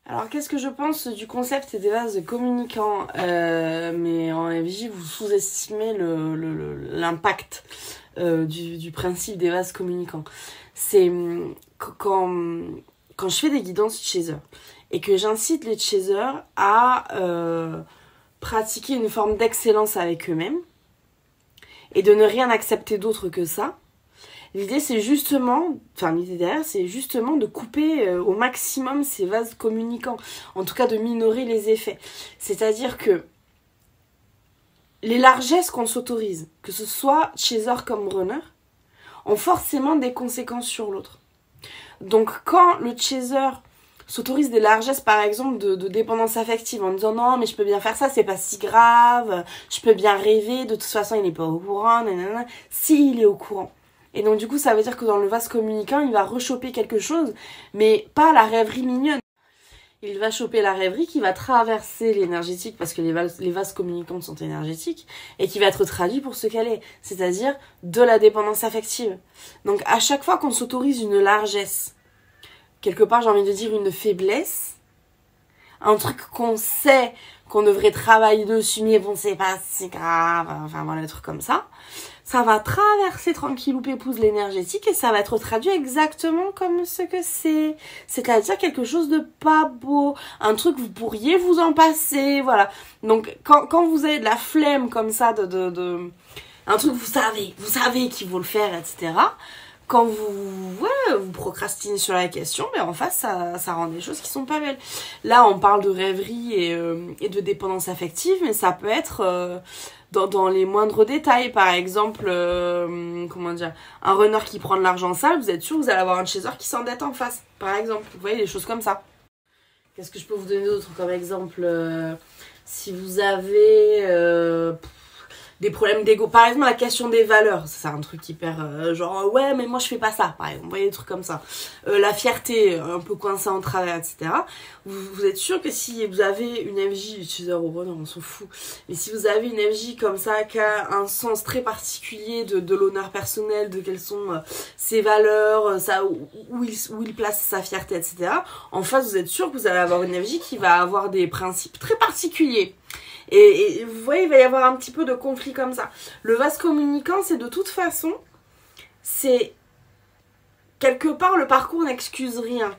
Alors, qu'est-ce que je pense du concept des vases communicants mais en FJ, vous sous-estimez l'impact du principe des vases communicants. C'est quand je fais des guidances chasers et que j'incite les chasers à pratiquer une forme d'excellence avec eux-mêmes et de ne rien accepter d'autre que ça. L'idée, c'est justement, l'idée derrière, c'est justement de couper au maximum ces vases communicants. En tout cas, de minorer les effets. C'est-à-dire que les largesses qu'on s'autorise, que ce soit chaser comme runner, ont forcément des conséquences sur l'autre. Donc, quand le chaser s'autorise des largesses, par exemple, de dépendance affective, en disant non, mais je peux bien faire ça, c'est pas si grave, je peux bien rêver, de toute façon, il n'est pas au courant, nanana, si, il est au courant. Et donc du coup, ça veut dire que dans le vase communicant, il va rechoper quelque chose, mais pas la rêverie mignonne. Il va choper la rêverie qui va traverser l'énergétique, parce que les vases communicants sont énergétiques, et qui va être traduit pour ce qu'elle est, c'est-à-dire de la dépendance affective. Donc à chaque fois qu'on s'autorise une largesse, quelque part j'ai envie de dire une faiblesse, un truc qu'on sait qu'on devrait travailler dessus, mais bon c'est pas si grave, enfin voilà, des trucs comme ça va traverser tranquillou pépouze l'énergétique et ça va être traduit exactement comme ce que c'est. C'est-à-dire quelque chose de pas beau, un truc vous pourriez vous en passer, voilà. Donc quand vous avez de la flemme comme ça, un truc vous savez qu'il faut le faire, etc. Quand vous procrastinez sur la question, mais en face, ça rend des choses qui sont pas belles. Là, on parle de rêverie et de dépendance affective, mais ça peut être dans les moindres détails. Par exemple, un runner qui prend de l'argent sale, vous êtes sûr que vous allez avoir un chaser qui s'endette en face, par exemple. Vous voyez, des choses comme ça. Qu'est-ce que je peux vous donner d'autre comme exemple si vous avez des problèmes d'ego, par exemple la question des valeurs, c'est un truc hyper ouais mais moi je fais pas ça, par exemple, vous voyez des trucs comme ça, la fierté un peu coincée en travers, etc. Vous êtes sûr que si vous avez une FJ, utilisateur ou runner, on s'en fout, mais si vous avez une FJ comme ça qui a un sens très particulier de l'honneur personnel, de quelles sont ses valeurs, où il place sa fierté, etc. En face, vous êtes sûr que vous allez avoir une FJ qui va avoir des principes très particuliers. Et vous voyez, il va y avoir un petit peu de conflit comme ça. Le vase communicant, c'est de toute façon, c'est quelque part le parcours n'excuse rien.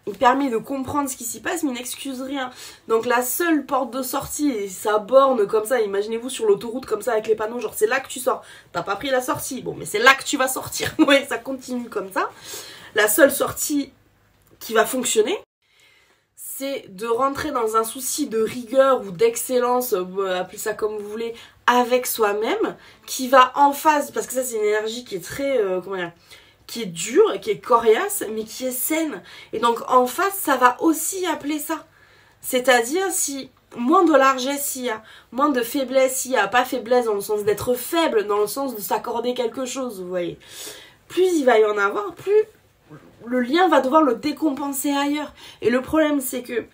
Il permet de comprendre ce qui s'y passe, mais il n'excuse rien. Donc la seule porte de sortie, et ça borne comme ça, imaginez-vous sur l'autoroute comme ça avec les panneaux, genre c'est là que tu sors. T'as pas pris la sortie, bon mais c'est là que tu vas sortir. Vous voyez, ça continue comme ça. La seule sortie qui va fonctionner, c'est de rentrer dans un souci de rigueur ou d'excellence, appelez ça comme vous voulez, avec soi-même, qui va en phase, parce que ça c'est une énergie qui est très, qui est dure, qui est coriace, mais qui est saine. Et donc en face, ça va aussi appeler ça. C'est-à-dire si moins de largesse il y a, moins de faiblesse il y a, pas faiblesse dans le sens d'être faible, dans le sens de s'accorder quelque chose, vous voyez. Plus il va y en avoir, plus le lien va devoir le décompenser ailleurs. Et le problème c'est que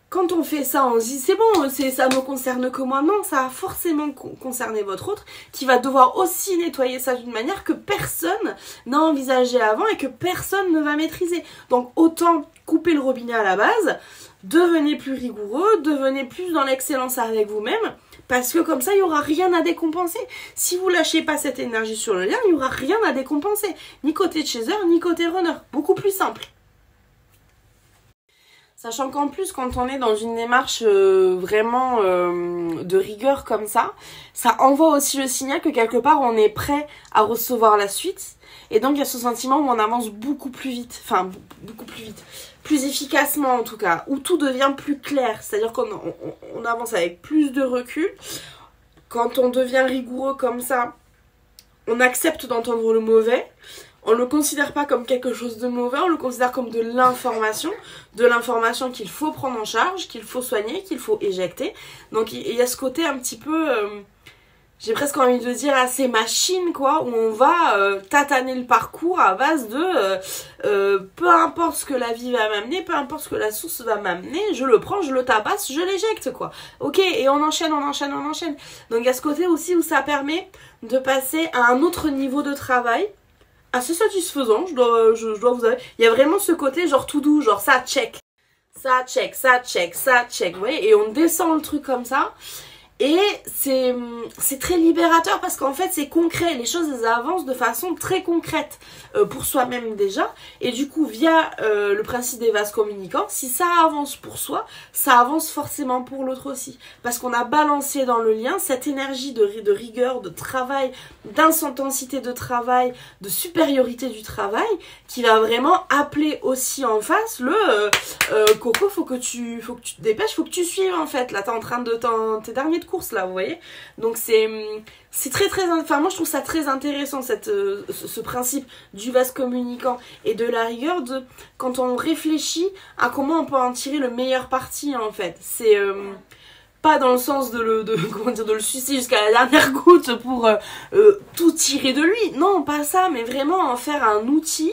quand on fait ça, on se dit c'est bon, ça me concerne que moi. Non, ça va forcément concerner votre autre qui va devoir aussi nettoyer ça d'une manière que personne n'a envisagé avant et que personne ne va maîtriser. Donc autant couper le robinet à la base, devenez plus rigoureux, devenez plus dans l'excellence avec vous-même, parce que comme ça, il n'y aura rien à décompenser. Si vous lâchez pas cette énergie sur le lien, il n'y aura rien à décompenser. Ni côté chaser, ni côté runner. Beaucoup plus simple. Sachant qu'en plus, quand on est dans une démarche vraiment de rigueur comme ça envoie aussi le signal que quelque part, on est prêt à recevoir la suite. Et donc, il y a ce sentiment où on avance beaucoup plus vite. Enfin, beaucoup plus vite. Plus efficacement en tout cas. Où tout devient plus clair. C'est-à-dire qu'on avance avec plus de recul. Quand on devient rigoureux comme ça, on accepte d'entendre le mauvais. On ne le considère pas comme quelque chose de mauvais, on le considère comme de l'information qu'il faut prendre en charge, qu'il faut soigner, qu'il faut éjecter. Donc il y a ce côté un petit peu, j'ai presque envie de dire assez machine quoi, où on va tataner le parcours à base de peu importe ce que la vie va m'amener, peu importe ce que la source va m'amener, je le prends, je le tabasse, je l'éjecte quoi. Ok, et on enchaîne. Donc il y a ce côté aussi où ça permet de passer à un autre niveau de travail, assez satisfaisant, je dois vous avouer. Il y a vraiment ce côté genre tout doux, genre ça check. ça check, ça check, ça check, vous voyez, et on descend le truc comme ça. Et c'est très libérateur parce qu'en fait c'est concret, les choses elles avancent de façon très concrète pour soi-même déjà, et du coup via le principe des vases communicants, si ça avance pour soi, ça avance forcément pour l'autre aussi, parce qu'on a balancé dans le lien cette énergie de rigueur, de travail, d'intensité de travail, de supériorité du travail, qui va vraiment appeler aussi en face le Coco, faut que tu te dépêches, faut que tu suives en fait, là t'es en train de tes derniers course là, vous voyez. Donc c'est très enfin moi je trouve ça très intéressant ce principe du vase communicant et de la rigueur, de quand on réfléchit à comment on peut en tirer le meilleur parti en fait. C'est pas dans le sens comment dire, de le sucer jusqu'à la dernière goutte pour tout tirer de lui, non pas ça, mais vraiment en faire un outil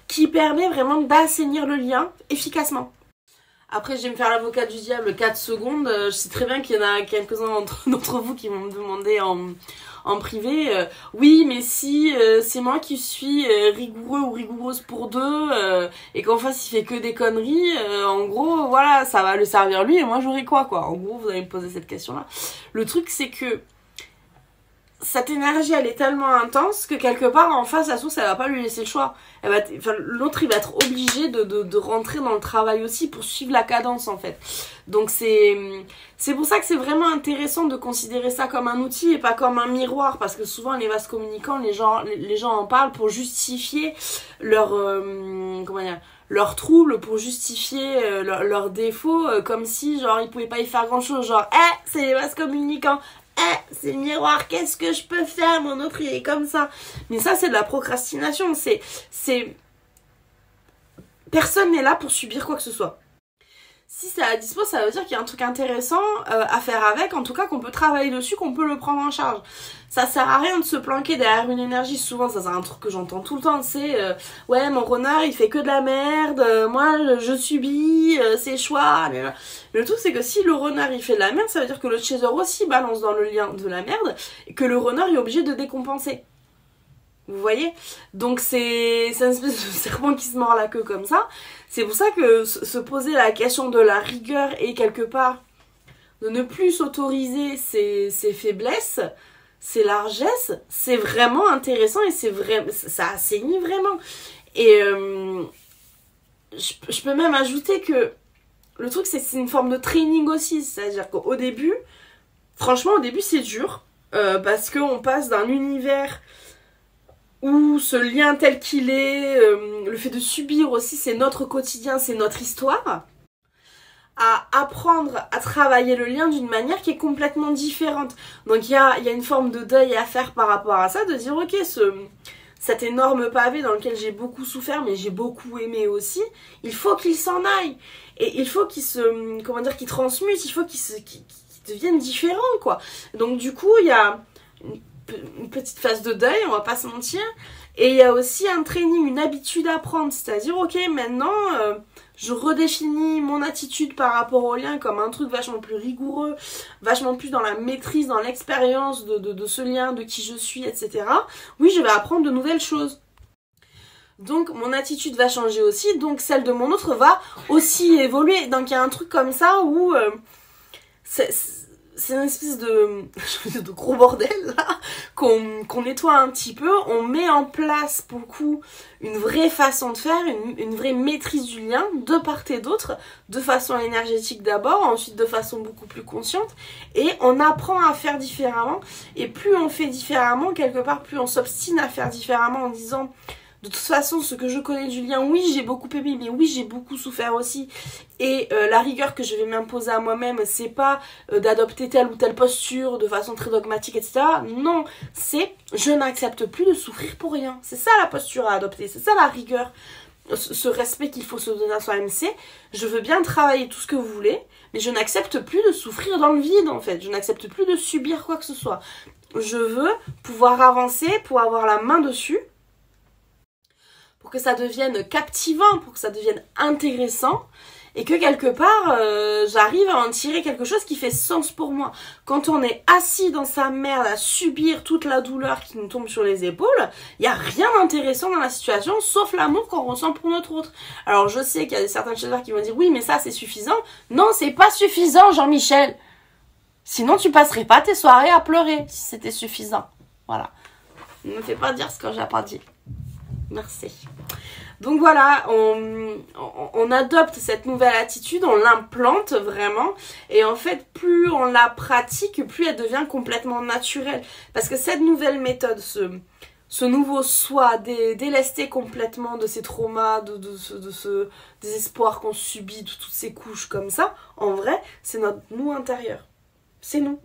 qui permet vraiment d'assainir le lien efficacement. Après, je vais me faire l'avocat du diable 4 secondes. Je sais très bien qu'il y en a quelques-uns d'entre vous qui vont me demander en privé. Oui, mais si c'est moi qui suis rigoureux ou rigoureuse pour deux et qu'en face il fait que des conneries, en gros, voilà, ça va le servir lui et moi j'aurai quoi. En gros, vous allez me poser cette question-là. Le truc, c'est que cette énergie elle est tellement intense que quelque part en face la source elle va pas lui laisser le choix, l'autre il va être obligé de rentrer dans le travail aussi pour suivre la cadence en fait. Donc c'est pour ça que c'est vraiment intéressant de considérer ça comme un outil et pas comme un miroir, parce que souvent les vases communicants, les gens en parlent pour justifier leur leurs troubles, pour justifier leurs défauts, comme si genre ils pouvaient pas y faire grand chose, genre c'est les vases communicants, c'est le miroir, qu'est-ce que je peux faire, mon autre il est comme ça. Mais ça c'est de la procrastination, personne n'est là pour subir quoi que ce soit. Si c'est à dispo, ça veut dire qu'il y a un truc intéressant à faire avec, en tout cas qu'on peut travailler dessus, qu'on peut le prendre en charge. Ça sert à rien de se planquer derrière une énergie. Souvent, ça c'est un truc que j'entends tout le temps, c'est ouais, mon renard il fait que de la merde, moi je subis ses choix. Mais le truc c'est que si le renard il fait de la merde, ça veut dire que le chaser aussi balance dans le lien de la merde et que le renard est obligé de décompenser. Vous voyez? Donc c'est une espèce de serpent qui se mord la queue comme ça. C'est pour ça que se poser la question de la rigueur et quelque part de ne plus s'autoriser ses faiblesses, ses largesses, c'est vraiment intéressant et ça assainit vraiment. Et je peux même ajouter que le truc c'est une forme de training aussi. C'est-à-dire qu'au début, franchement au début c'est dur parce qu'on passe d'un univers où ce lien tel qu'il est, le fait de subir aussi, c'est notre quotidien, c'est notre histoire, à apprendre à travailler le lien d'une manière qui est complètement différente. Donc il y a une forme de deuil à faire par rapport à ça, de dire ok, cet énorme pavé dans lequel j'ai beaucoup souffert, mais j'ai beaucoup aimé aussi, il faut qu'il s'en aille. Et il faut qu'il qu'il transmute, il faut qu'il devienne différent, quoi. Donc du coup, il y a une petite phase de deuil, on va pas se mentir, et il y a aussi un training, une habitude à prendre, c'est-à-dire ok, maintenant je redéfinis mon attitude par rapport au lien comme un truc vachement plus rigoureux, vachement plus dans la maîtrise, dans l'expérience de ce lien, de qui je suis, etc. Oui, je vais apprendre de nouvelles choses. Donc mon attitude va changer aussi, donc celle de mon autre va aussi évoluer. Donc il y a un truc comme ça où c'est une espèce de gros bordel là, qu'on nettoie un petit peu, on met en place pour le coup une vraie façon de faire, une vraie maîtrise du lien de part et d'autre, de façon énergétique d'abord, ensuite de façon beaucoup plus consciente, et on apprend à faire différemment, et plus on fait différemment, quelque part plus on s'obstine à faire différemment en disant de toute façon, ce que je connais du lien, oui, j'ai beaucoup aimé, mais oui, j'ai beaucoup souffert aussi. Et la rigueur que je vais m'imposer à moi-même, c'est pas d'adopter telle ou telle posture de façon très dogmatique, etc. Non, c'est je n'accepte plus de souffrir pour rien. C'est ça la posture à adopter, c'est ça la rigueur. Ce respect qu'il faut se donner à soi-même, c'est je veux bien travailler tout ce que vous voulez, mais je n'accepte plus de souffrir dans le vide, en fait. Je n'accepte plus de subir quoi que ce soit. Je veux pouvoir avancer, pour avoir la main dessus, pour que ça devienne captivant, pour que ça devienne intéressant, et que quelque part j'arrive à en tirer quelque chose qui fait sens pour moi. Quand on est assis dans sa merde à subir toute la douleur qui nous tombe sur les épaules, il y a rien d'intéressant dans la situation sauf l'amour qu'on ressent pour notre autre. Alors je sais qu'il y a certains chasseurs qui vont dire oui mais ça c'est suffisant. Non, c'est pas suffisant, Jean-Michel. Sinon tu passerais pas tes soirées à pleurer si c'était suffisant. Voilà. Ne me fais pas dire ce que j'ai pas dit. Merci. Donc voilà, on adopte cette nouvelle attitude, on l'implante vraiment. Et en fait, plus on la pratique, plus elle devient complètement naturelle. Parce que cette nouvelle méthode, ce nouveau soi, délesté complètement de ces traumas, de ce désespoir qu'on subit, de toutes ces couches comme ça, en vrai, c'est notre nous intérieur. C'est nous.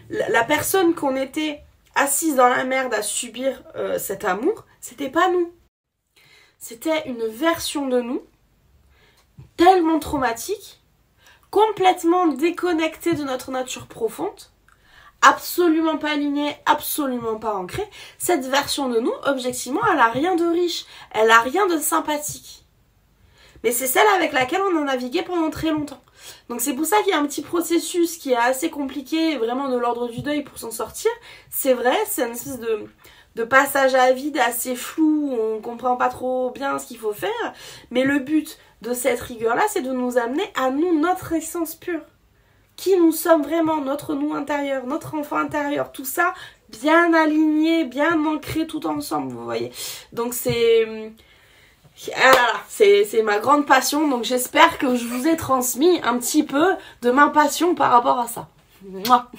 La personne qu'on était assise dans la merde à subir cet amour, c'était pas nous. C'était une version de nous tellement traumatique, complètement déconnectée de notre nature profonde, absolument pas alignée, absolument pas ancrée. Cette version de nous, objectivement, elle a rien de riche, elle a rien de sympathique. Mais c'est celle avec laquelle on a navigué pendant très longtemps. Donc c'est pour ça qu'il y a un petit processus qui est assez compliqué, vraiment de l'ordre du deuil pour s'en sortir. C'est vrai, c'est une espèce de passage à vide assez flou, où on comprend pas trop bien ce qu'il faut faire. Mais le but de cette rigueur-là, c'est de nous amener à nous, notre essence pure. Qui nous sommes vraiment, notre nous intérieur, notre enfant intérieur, tout ça bien aligné, bien ancré tout ensemble, vous voyez. Donc c'est ma grande passion, donc j'espère que je vous ai transmis un petit peu de ma passion par rapport à ça. Mouah.